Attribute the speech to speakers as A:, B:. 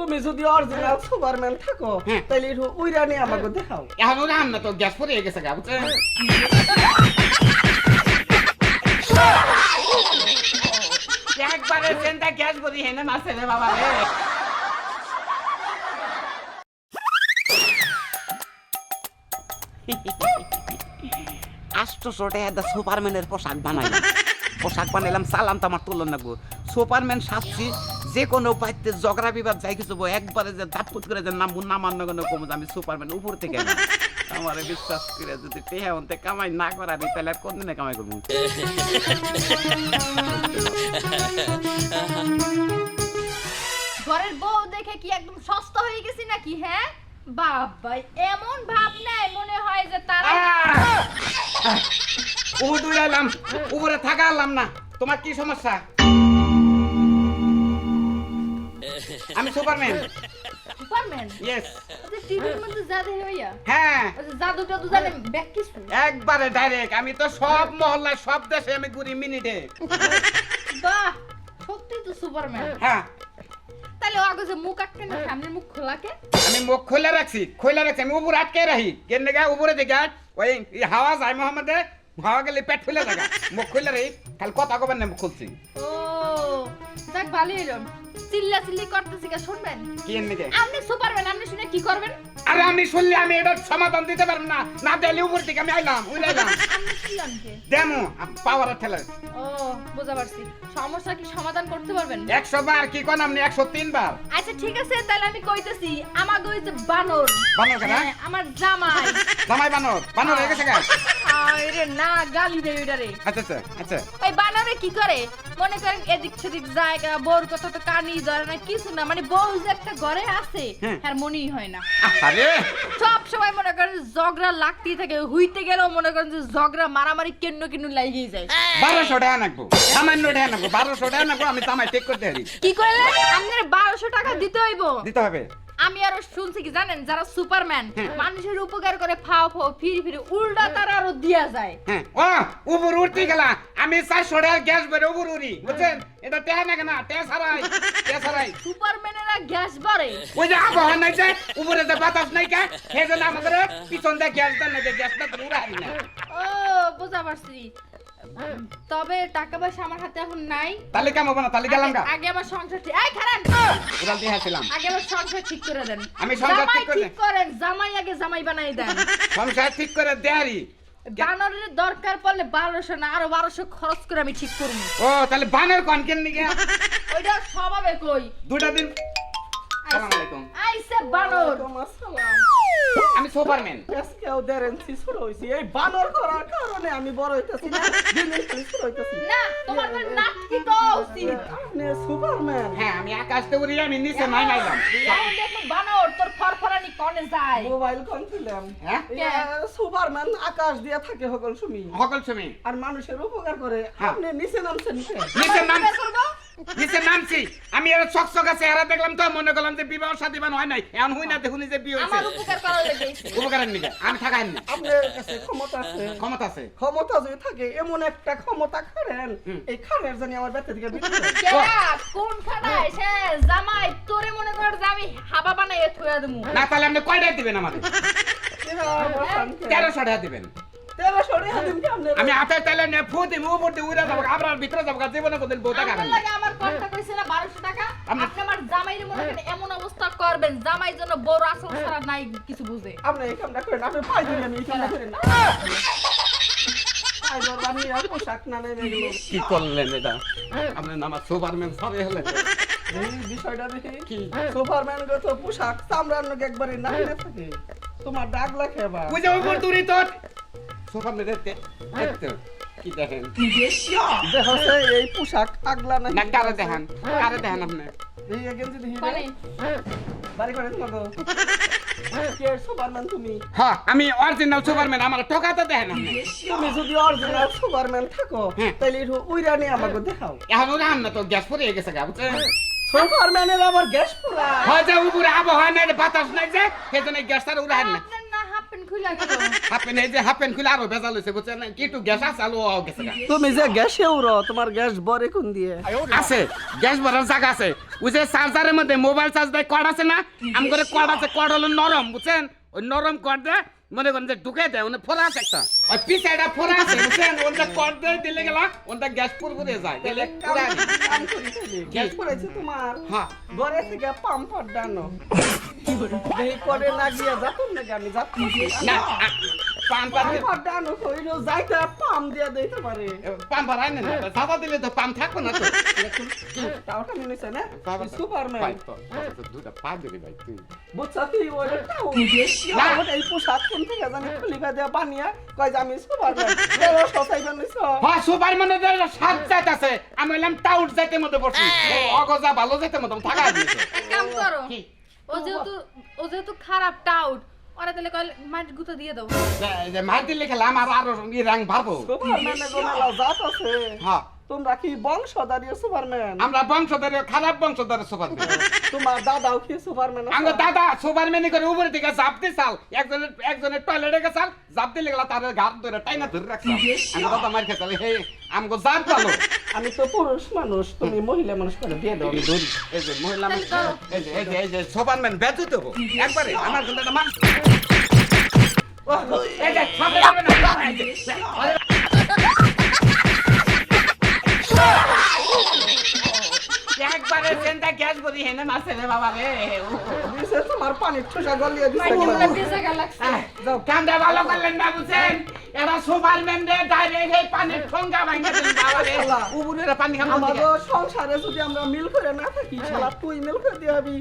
A: তুমি যদি original Superman থাকো তাহলে একটু উইরা নিয়ে আমাকে দেখাও।
B: এখন ওরা না তো গ্যাস পরে গেছে গা বুঝছেন একবারে চেনটা গ্যাস ভরি হেনে মারছে রে বাবা রে আষ্টশোটা একটা সুপারম্যানের পোশাক বানাইলাম সালাম তো আমার তুলন লাগবো সুপারম্যান সাজছি যে কোনো পাইতে ঝগড়া বিবাদ যাই কিছু একবারে যে ধাপুত করে যে নামবো নামান্য কোনো কম আমি সুপারম্যান উপর থেকে আমার বিশ্বাস করে যদি টেহা অন্তে কামাই না করাবি তাহলে আর কোনদিনে কামাই করবো
C: ঘরের বউ দেখে কি একদম সস্তা হয়ে গেছি নাকি? হ্যাঁ বাবা, এমন ভাব নেই মনে হয় যে তারা
B: উড়াইলাম উপরে থাকালাম না তোমার কি সমস্যা আমি সুপারম্যান
C: সুপারম্যান
B: ইয়েস
C: টিভির মধ্যে যা দেখে হইয়া
B: হ্যাঁ
C: জাদুটা তো জানেন ব্যাক কিছু
B: একবারে ডাইরেক্ট আমি তো সব মহল্লায় সব দেশে আমি ঘুরি মিনিটে
C: বাহ সত্যি তো সুপারম্যান
B: হ্যাঁ
C: তাহলে আগে যে মুখ আটকে না সামনের মুখ খোলাকে
B: আমি মুখ খোলা রাখছি আমি উপরে আটকে রাখি কেন গা উপরে দেখে ওই হাওয়া যায় মোহাম্মদে হাওয়া গেলে পেট ফুলে থাকা মুখ খুলে রাখি খালি কথা কবেন না মুখ খুলছি
C: ও যাক ভালোই হলো চিল্লা চিল্লি করতেছি কা শুনবেন
B: কি এমনিকে
C: আপনি সুপারম্যান আপনি শুনে কি করবেন
B: আরে আমি শুনলে আমি এটার সমাধান দিতে পারবো না না দিলে উপর থেকে আমি আইলাম উড়াইলাম
C: আপনি শুনলেন কে
B: দেমো পাওয়ার ঠেলা
C: ও বুঝা পারছি সমস্যা কি সমাধান করতে পারবেন
B: 100 বার কি কোন আপনি 103 বার
C: আচ্ছা ঠিক আছে তাহলে আমি কইতেছি আমাগো ওই যে বানর
B: বানর কেন?
C: হ্যাঁ, আমার জামাই
B: জামাই বানর হয়ে গেছে গা
C: আরে না গালি দেই ওইটারে
B: আচ্ছা আচ্ছা
C: ওই বানরে কি করে মনে করেন এদিক সেদিক জায়গা বউর কথা তো কানি ধরে না কিছু না মানে বউ যে একটা ঘরে আছে আর মনেই হয় না
B: আরে
C: সব সময় মনে করেন ঝগড়া লাগতেই থাকে হইতে গেলেও মনে করেন যে ঝগড়া মারামারি কেন্ন লাগেই যায়
B: 1200 টাকা নাকবো সামান্য টাকা নাকবো 1200 টাকা নাকবো আমি জামাই টেক করতে পারি
C: কি করলেন আপনার 1200 টাকা দিতে হইব
B: দিতে হবে
C: আমি আরো শুনছি কি জানেন যারা সুপারম্যান মানুষের উপকার করে ফাও ফিরি উল্টা তারা আরো দিয়া যায়
B: হ্যাঁ ও উপর উঠতে গেলা আমি 400 টাকা গ্যাস ভরে উপর উড়ি বুঝছেন এটা টেহা না কেনা টেহা ছাড়াই
C: সুপারম্যানেরা গ্যাস ভরে
B: ওই যে আবহাওয়া নাই যে উপরে যে বাতাস নাই কা সেজন্য আমাদের পিছন দিয়ে গ্যাস দেন না যে গ্যাসটা উড়াই না
C: ও বুঝা পারছি তবে টাকা পয়সা আমার হাতে এখন নাই
B: তাহলে কেমন না তাহলে গেলাম গা
C: আগে আমার সংসার ঠিক এই খারান
B: উড়াল দিয়ে হাসিলাম
C: আগে আমার সংসার ঠিক করে দেন
B: আমি সংসার ঠিক করে
C: ঠিক করেন জামাই আগে জামাই বানাই দেন
B: সংসার ঠিক করে দেয়ারি
C: বানরের দরকার পড়লে 1200 না আরো 1200 খরচ করে আমি ঠিক করব
B: ও তাহলে বানর কোন কেন নিগে
C: ওইটা স্বভাবে কই
B: দুটা দিন আসসালামু আলাইকুম
C: আইছে বানর
A: আসসালাম।
B: আমি সুপারম্যান
A: আজকেও দেরেন্সি শুরু হইছে এই বানর করার কারণে আমি বড় হইতাছি না দিন দিন খালি শুরু হইতাছি
C: না তোমার তো নাক কি তো উচিত
A: আপনি সুপারম্যান
B: হ্যাঁ আমি আকাশ থেকে উড়ি আমি নিচে নাইলাম
C: এখন দেখো বানর তোর ফরফরানি কোনে যায়
A: মোবাইল কোন ছিলাম
B: হ্যাঁ
A: সুপারম্যান আকাশ দিয়া থাকে সকল সময়
B: সকল তুমি
A: আর মানুষের উপকার করে
B: হ্যাঁ।
A: আপনি নিচে নামছেন কে?
B: নিচে নাম
C: বের করবো?
B: নিচে নামছি আমি এর চকচক আছে এরা দেখলাম তো মনে করলাম যে বিবাহ শাদীবান হয় নাই এখন হই না দেখুনি যে বিয়ে
C: আমার
B: হইছে
C: উপকার করার লেগে
B: উপকারের নিগে আমি থাকাই না
A: আপনার কাছে ক্ষমতা আছে
B: ক্ষমতা আছে
A: ক্ষমতা যদি থাকে এমন একটা ক্ষমতা করেন এই খানের জানি আমার ব্যথা থেকে বিরত হয়।
C: কেডা কোন খানায় সে জামাই তোরে মনে কর যে আমি হাবা বানাইয়ে থুয়া দেমু
B: না তাহলে আপনি কয়টা দিবেন আমাদের
A: এরা আমার শান্তি।
B: 1300 টাকা দিবেন
A: 1300 টাকা দিন কি আপনার?
B: আমি হাতে তেলে নে ফু দিম উপর দিয়ে উড়ে যাবো আপনার ভিতরে যাবো জীবনে কোদিন বউটা
C: আপনার
B: খাবেন
C: লাগে আমার কথা কইছে না 1200 টাকা আপনি আমার জামাইরে মনে করেন এমন অবস্থা করবেন জামাই জন্য বড় আসল ছাড়া নাই কিছু বুঝে
A: আপনি এই কামটা করেন আপনি পাই দিলেন আমি এই কামটা করেন না আই বাবা আর পোশাক না নেই এগুলো
B: কি করলেন এটা আপনি আমার সুপারম্যান সবে হলেন
A: এই বিষয়টা দেখে
B: কি?
A: সুপারম্যান গো তো পোশাক চামড়ার নাকি একবারে নাইলে থাকে তোমার দাগ লাগে বা
B: বুঝে উপর দূরি তো সুপারম্যান দেখতে কি দেখেন
A: দেখছে এই পোশাক আগলা নাই
B: না কারে দেখেন আপনি
A: এই গেঞ্জি দেখি
C: মানে
A: বাড়ি করে তোমাকে কে সুপারম্যান তুমি
B: হ্যাঁ আমি অরিজিনাল সুপারম্যান আমার ঠকাতে দেখেন আপনি
A: তুমি যদি অরিজিনাল সুপারম্যান থাকো তাহলে একটু উইরা নিয়ে আমাকে দেখাও
B: এখন ওরা না তো গ্যাস পরে গেছে গা বুঝছেন
A: সুপারম্যানের আবার গ্যাস পোড়া
B: হয় যে উপরে আবহাওয়া নাই বাতাস নাই যে সেজন্য গ্যাসটা উড়ায় না
C: আপনার না হাফ প্যান্ট খুলে আইতো
B: হাফ প্যান্ট এই যে হাফ প্যান্ট খুলে আরো ভেজাল হইছে বুঝছেন কি একটু গ্যাস আছে আলো গেছে গা।
A: তুমি যে গ্যাসে উড়ো তোমার গ্যাস ভরে কোন দিয়ে?
B: আছে গ্যাস ভরার জায়গা আছে ওই যে চার্জারের মধ্যে মোবাইল চার্জ দেয় কর্ড আছে না আম করে কর্ড আছে কর্ড হলো নরম বুঝছেন ওই নরম কর্ড দেয় মনে করেন যে ঢুকে দেয় ওনে ফোড়া আছে একটা ওই পিছে একটা ফোড়া আছে বুঝছেন ওটা কর্ড দেয় দিলে গেলা ওটা গ্যাস পুরোপুরি যায় দিলে পুরা
A: কাম করি তাইলে। গ্যাস পড়েছে তোমার?
B: হ্যাঁ
A: ঘরে থেকে পাম্পার ডানো এই করে না গিয়ে যাতুন নাকি আমি যাচ্ছি
B: না পান পান
A: পাম্পার ডানো কইলো যাইতে পাম দিয়ে দিতে পারে।
B: পাম ভরাই না সাদা দিলে তো পাম থাকবে না তো
A: তাওটা মনে হচ্ছে না সুপারম্যান
B: দুটা পা দিবি ভাই তুই
A: বুঝছা তুই ওরে তাও
B: না।
A: ওটা এই পোশাক কোন থেকে জানি খুলিকা দিয়ে বানিয়া কয় যে আমি সুপারম্যান তেরো সসাই বানিয়েছ
B: হ্যাঁ সুপারম্যানের যে সাত জাত আছে আমি বললাম টাউট জাতের মধ্যে পড়ছি অগজা ভালো জাতের মধ্যে থাকা দিয়েছে
C: এক কাম করো
B: কি?
C: ও যেহেতু খারাপ টাউট ওরা তাহলে কল মাটি গুঁতো দিয়ে দাও
B: যে মার দিলে খেলে আমার আরো রং ভাবো
A: সুপারম্যানের গোনালা জাত আছে।
B: হ্যাঁ
A: তোমরা কি বংশধারী সুপারম্যান?
B: আমরা বংশধরে খারাপ বংশধরে সুপারম্যান
A: তোমার দাদাও কি সুপারম্যান?
B: আমার দাদা সুপারম্যানই করে উপরে দিকে জাপ দিছাল একজনের টয়লেটে গেছাল জাপ দিলে গেলা তার ঘাট ধরে টাইনা ধরে রাখছাল আমার দাদা মার খেতাল হে আমগো জাপ ভালো
A: আমি তো পুরুষ মানুষ, তুমি মহিলা মানুষ করে বিয়ে দাও আমি ধরি।
B: এই যে মহিলা এই যে সুপারম্যান বেঁচে দেবো একবারে আমার কিন্তু একটা মান এই যে সামনে যাবে না এই যে, একবারে চেন্তা গ্যাস করি হেনে মারছে রে বাবা রে
A: দিছে তোমার পানির ঠোসা গলিয়ে দিছে।
C: মাটিগুলো ভিজে লাগছে
B: যাও কামটা ভালো করলেন না বুঝছেন এরা সুপারম্যান রে ডাইরেক্ট এই পানির ঠোঙ্গা ভাঙে দিলেন বাবা রে উবুরে পানি খাবো
A: আমাদের সংসারে যদি আমরা মিল করে না থাকি শালা তুই মিল করে দিয়ে হবি।